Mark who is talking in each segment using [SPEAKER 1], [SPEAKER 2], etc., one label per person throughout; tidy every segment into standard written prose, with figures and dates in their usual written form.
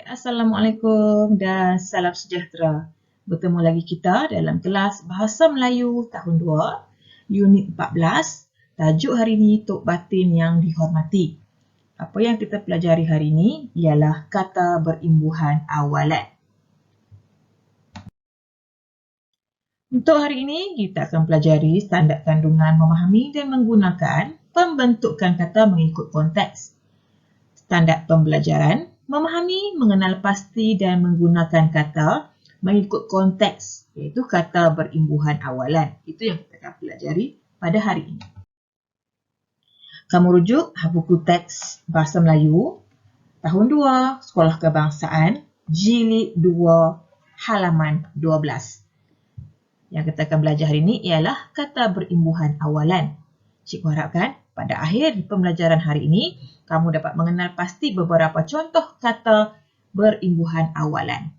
[SPEAKER 1] Assalamualaikum dan salam sejahtera. Bertemu lagi kita dalam kelas Bahasa Melayu tahun 2, Unit 14. Tajuk hari ini Tok Batin yang dihormati. Apa yang kita pelajari hari ini ialah kata berimbuhan awalan. Untuk hari ini, kita akan pelajari standard kandungan memahami dan menggunakan pembentukan kata mengikut konteks. Standard pembelajaran, memahami, mengenal pasti dan menggunakan kata mengikut konteks, iaitu kata berimbuhan awalan. Itu yang kita akan pelajari pada hari ini. Kamu rujuk buku teks Bahasa Melayu tahun 2, Sekolah Kebangsaan, Jilid 2, halaman 12. Yang kita akan belajar hari ini ialah kata berimbuhan awalan. Cikgu harapkan pada akhir pembelajaran hari ini, kamu dapat mengenal pasti beberapa contoh kata berimbuhan awalan.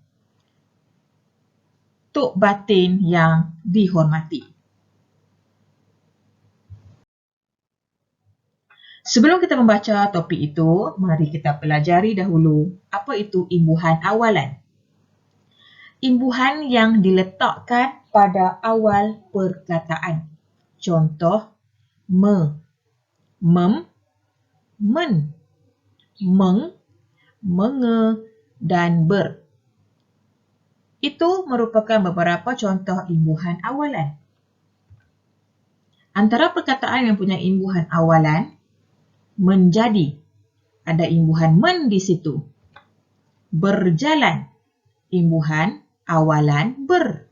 [SPEAKER 1] Tok Batin yang dihormati. Sebelum kita membaca topik itu, mari kita pelajari dahulu apa itu imbuhan awalan. Imbuhan yang diletakkan pada awal perkataan. Contoh, me, mem, men, meng, menge, dan ber. Itu merupakan beberapa contoh imbuhan awalan. Antara perkataan yang punya imbuhan awalan, menjadi, ada imbuhan men di situ. Berjalan, imbuhan awalan ber.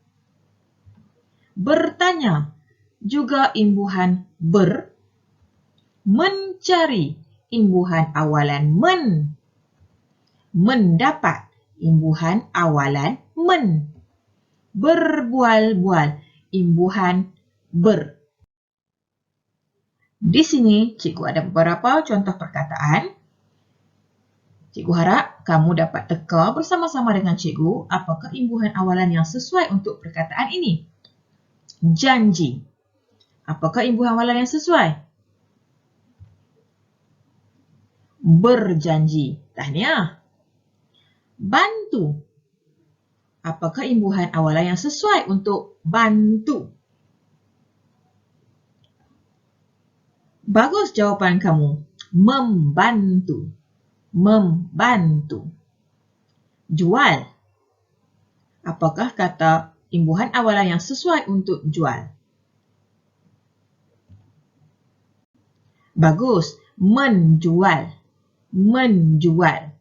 [SPEAKER 1] Bertanya, juga imbuhan ber. Mencari, imbuhan awalan men. Mendapat, imbuhan awalan men. Berbual-bual, imbuhan ber. Di sini, cikgu ada beberapa contoh perkataan. Cikgu harap kamu dapat teka bersama-sama dengan cikgu apakah imbuhan awalan yang sesuai untuk perkataan ini. Janji. Apakah imbuhan awalan yang sesuai? Berjanji. Tahniah. Bantu. Apakah imbuhan awalan yang sesuai untuk bantu? Bagus jawapan kamu. Membantu. Membantu. Jual. Apakah kata imbuhan awalan yang sesuai untuk jual? Bagus. Menjual. Menjual.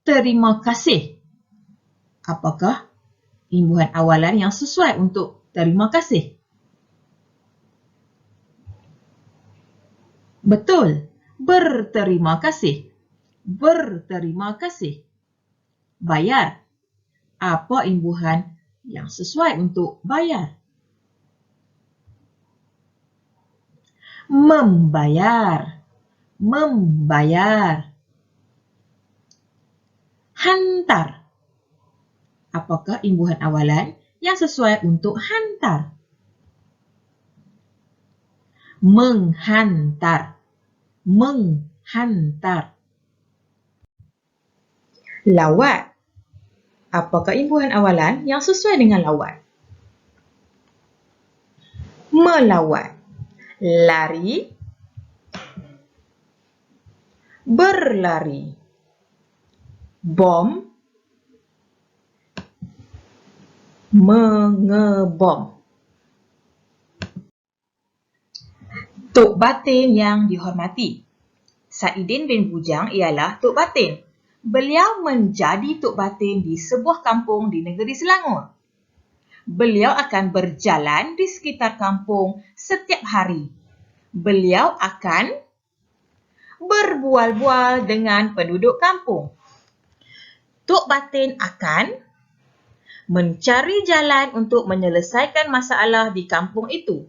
[SPEAKER 1] Terima kasih. Apakah imbuhan awalan yang sesuai untuk terima kasih? Betul. Berterima kasih. Berterima kasih. Bayar. Apa imbuhan yang sesuai untuk bayar? Membayar. Membayar. Hantar. Apakah imbuhan awalan yang sesuai untuk hantar? Menghantar. Menghantar. Lawat. Apakah imbuhan awalan yang sesuai dengan lawat? Melawat. Lari. Berlari. Bom. Mengebom. Tok Batin yang dihormati. Saidin bin Bujang ialah Tok Batin. Beliau menjadi Tok Batin di sebuah kampung di negeri Selangor. Beliau akan berjalan di sekitar kampung setiap hari. Beliau akan berbual-bual dengan penduduk kampung. Tok Batin akan mencari jalan untuk menyelesaikan masalah di kampung itu.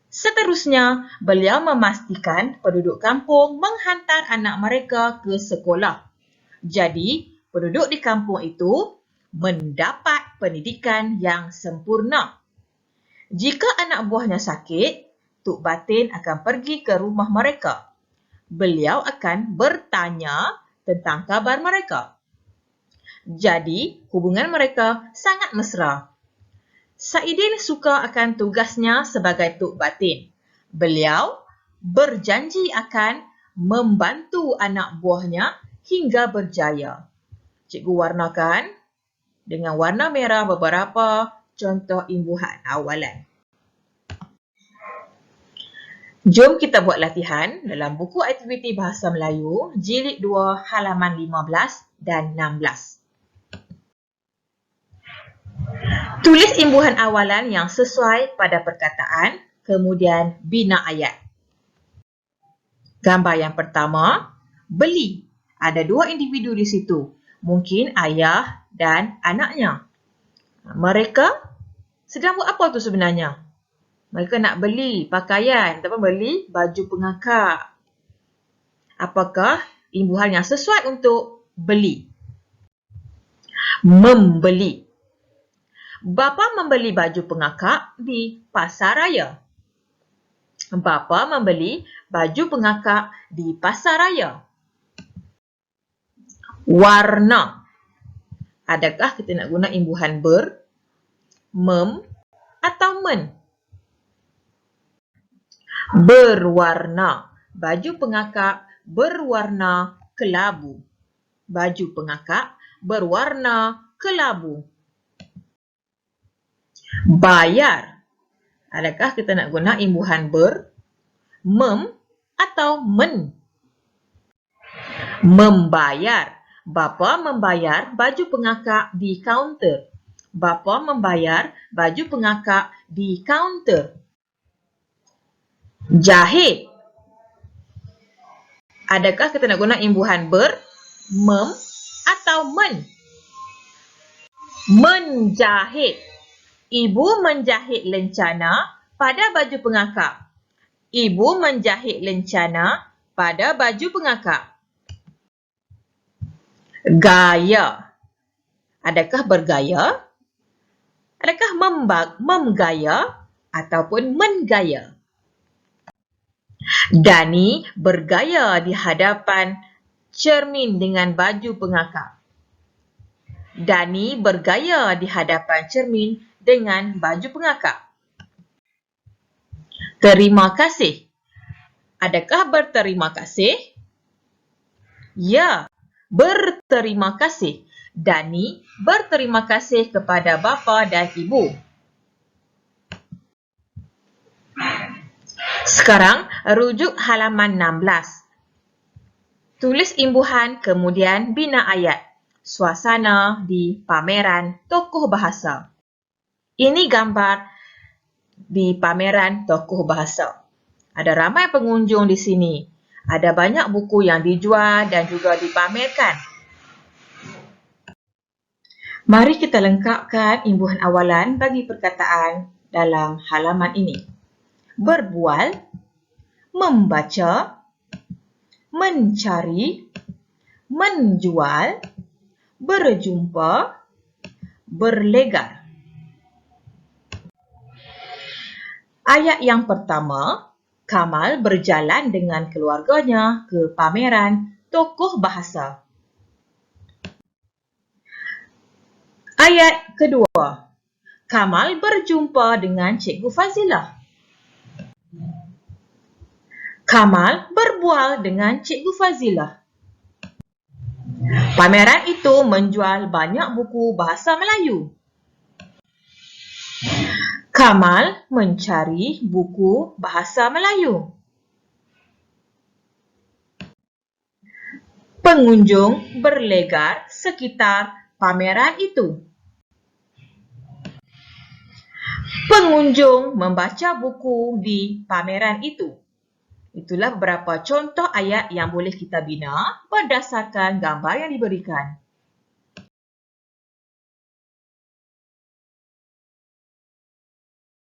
[SPEAKER 1] Seterusnya, beliau memastikan penduduk kampung menghantar anak mereka ke sekolah. Jadi, penduduk di kampung itu mendapat pendidikan yang sempurna. Jika anak buahnya sakit, Tok Batin akan pergi ke rumah mereka. beliau akan bertanya tentang kabar mereka. Jadi, hubungan mereka sangat mesra. Saidin suka akan tugasnya sebagai Tok Batin. Beliau berjanji akan membantu anak buahnya hingga berjaya. Cikgu warnakan dengan warna merah beberapa contoh imbuhan awalan. Jom kita buat latihan dalam buku aktiviti Bahasa Melayu, Jilid 2, halaman 15 dan 16. Tulis imbuhan awalan yang sesuai pada perkataan, kemudian bina ayat. Gambar yang pertama, beli. Ada dua individu di situ. Mungkin ayah dan anaknya. Mereka sedang buat apa tu sebenarnya? Mereka nak beli pakaian ataupun beli baju pengakak. Apakah imbuhan yang sesuai untuk beli? Membeli. Bapa membeli baju pengakak di pasar raya. Bapa membeli baju pengakak di pasar raya. Warna. Adakah kita nak guna imbuhan ber, mem atau men? Berwarna. Baju pengakak berwarna kelabu. Baju pengakak berwarna kelabu. Bayar. Adakah kita nak guna imbuhan ber, mem atau men? Membayar. Bapa membayar baju pengakak di kaunter. Bapa membayar baju pengakak di kaunter. Jahit. Adakah kita nak guna imbuhan ber, mem atau men? Menjahit. Ibu menjahit lencana pada baju pengakak. Ibu menjahit lencana pada baju pengakak. Gaya. Adakah bergaya? Adakah menggaya ataupun menggaya? Dani bergaya di hadapan cermin dengan baju pengakak. Dani bergaya di hadapan cermin dengan baju pengakak. Terima kasih. Adakah berterima kasih? Ya, berterima kasih. Dani berterima kasih kepada bapa dan ibu. Sekarang, rujuk halaman 16. Tulis imbuhan, kemudian bina ayat. Suasana di pameran tokoh bahasa. Ini gambar di pameran tokoh bahasa. Ada ramai pengunjung di sini. Ada banyak buku yang dijual dan juga dipamerkan. Mari kita lengkapkan imbuhan awalan bagi perkataan dalam halaman ini. Berbual, membaca, mencari, menjual, berjumpa, berlegar. Ayat yang pertama, Kamal berjalan dengan keluarganya ke pameran tokoh bahasa. Ayat kedua, Kamal berjumpa dengan Cikgu Fazilah. Kamal berbual dengan Cikgu Fazilah. Pameran itu menjual banyak buku bahasa Melayu. Kamal mencari buku bahasa Melayu. Pengunjung berlegar sekitar pameran itu. Pengunjung membaca buku di pameran itu. Itulah beberapa contoh ayat yang boleh kita bina berdasarkan gambar yang diberikan.